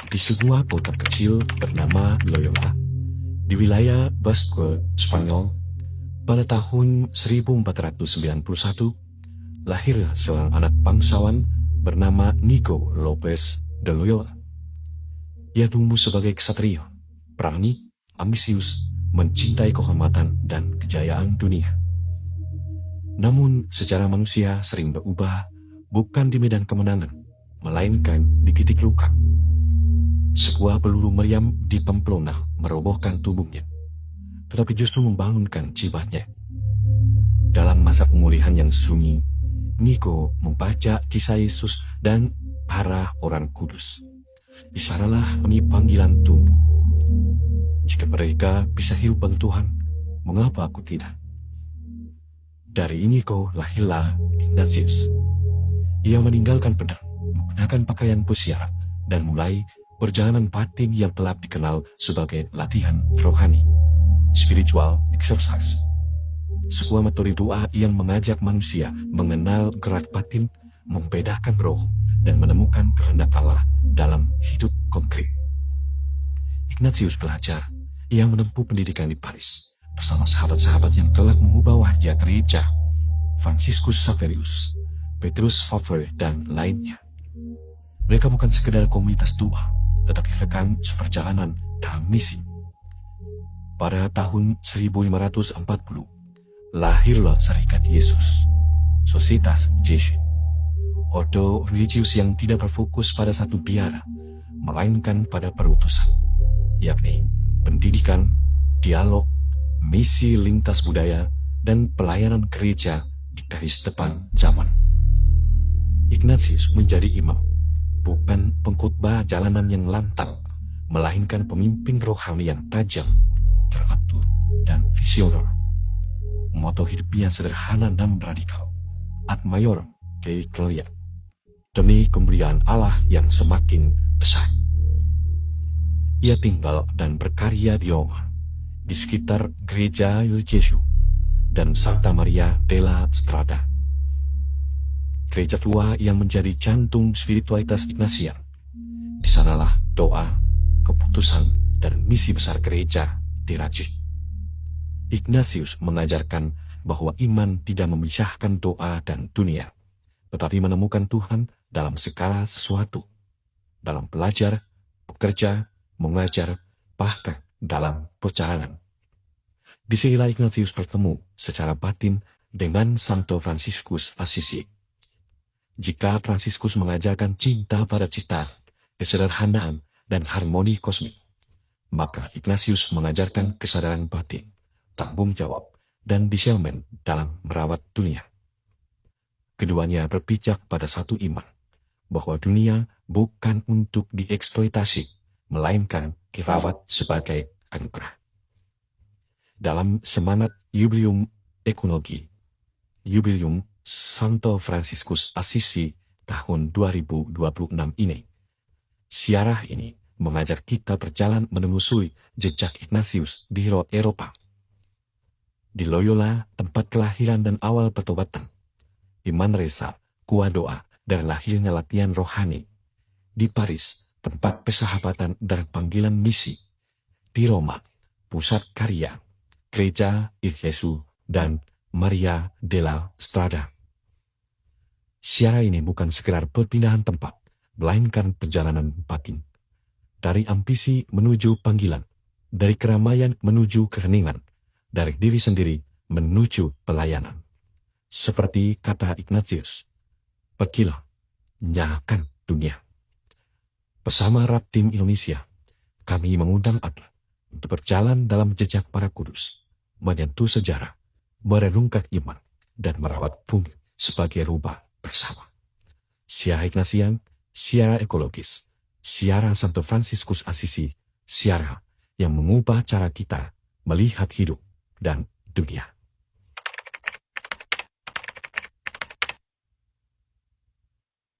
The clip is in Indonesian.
Di sebuah kota kecil bernama Loyola, di wilayah Basque, Spanyol, pada tahun 1491, lahir seorang anak bangsawan bernama Nico Lopez de Loyola. Ia tumbuh sebagai ksatria, berani, ambisius, mencintai kehormatan dan kejayaan dunia. Namun, secara manusia sering berubah, bukan di medan kemenangan, melainkan di titik luka. Sebuah peluru meriam di Pamplona merobohkan tubuhnya, tetapi justru membangunkan jiwanya. Dalam masa pemulihan yang sunyi, Nico membaca kisah Yesus dan para orang kudus. Di sanalah benih panggilan tumbuh. Jika mereka bisa hidup bagi Tuhan, mengapa aku tidak? Dari Nico lahirlah Ignatius. Ia meninggalkan pedang, menggunakan pakaian pusiara, dan mulai perjalanan batin yang telah dikenal sebagai latihan rohani, spiritual exercise. Sebuah metode doa yang mengajak manusia mengenal gerak batin, membedakan roh, dan menemukan kehendak Allah dalam hidup konkret. Ignatius belajar, ia menempuh pendidikan di Paris bersama sahabat-sahabat yang telah mengubah wajah gereja, Franciscus Xaverius, Petrus Favre, dan lainnya. Mereka bukan sekedar komunitas doa, tetapi rekan seperjalanan dalam misi. Pada tahun 1540, lahirlah Serikat Yesus, Societas Jesuit, ordo religius yang tidak berfokus pada satu biara, melainkan pada perutusan, yakni pendidikan, dialog, misi lintas budaya, dan pelayanan gereja di garis depan zaman. Ignatius menjadi imam, bukan pengkhotbah jalanan yang lantang, melainkan pemimpin rohani yang tajam, teratur, dan visioner. Moto hidupnya sederhana namun radikal, ad maiorem Dei gloria, demi kemuliaan Allah yang semakin besar. Ia tinggal dan berkarya di Roma, di sekitar gereja Il Gesù dan Santa Maria della Strada, gereja tua yang menjadi jantung spiritualitas Ignatian. Di sanalah doa, keputusan, dan misi besar gereja dirajut. Ignatius mengajarkan bahwa iman tidak memisahkan doa dan dunia, tetapi menemukan Tuhan dalam segala sesuatu, dalam belajar, bekerja, mengajar, bahkan dalam perjalanan. Disinilah Ignatius bertemu secara batin dengan Santo Franciscus Assisi. Jika Franciscus mengajarkan cinta pada cita, kesederhanaan, dan harmoni kosmik, maka Ignatius mengajarkan kesadaran batin, tanggung jawab, dan discernment dalam merawat dunia. Keduanya berpijak pada satu iman, bahwa dunia bukan untuk dieksploitasi, melainkan dirawat sebagai anugerah. Dalam semangat Jubileum Ecologi, Jubileum Santo Franciscus Assisi tahun 2026 ini, siarah ini mengajak kita berjalan menelusuri jejak Ignatius di Eropa. Di Loyola, tempat kelahiran dan awal pertobatan. Di Manresa, kuah doa dan lahirnya latihan rohani. Di Paris, tempat persahabatan dan panggilan misi. Di Roma, pusat karya, gereja Il Gesù dan Maria della Strada. Siara ini bukan sekedar perpindahan tempat, melainkan perjalanan batin. Dari ambisi menuju panggilan, dari keramaian menuju keheningan, dari diri sendiri menuju pelayanan. Seperti kata Ignatius, pergilah, nyalakan dunia. Bersama Raptim Indonesia, kami mengundang Anda untuk berjalan dalam jejak para kudus, menyentuh sejarah, merenungkan iman, dan merawat bumi sebagai rumah bersama. Siara Ignatian, siara ekologis, siara Santo Franciscus Assisi, siara yang mengubah cara kita melihat hidup dan dunia.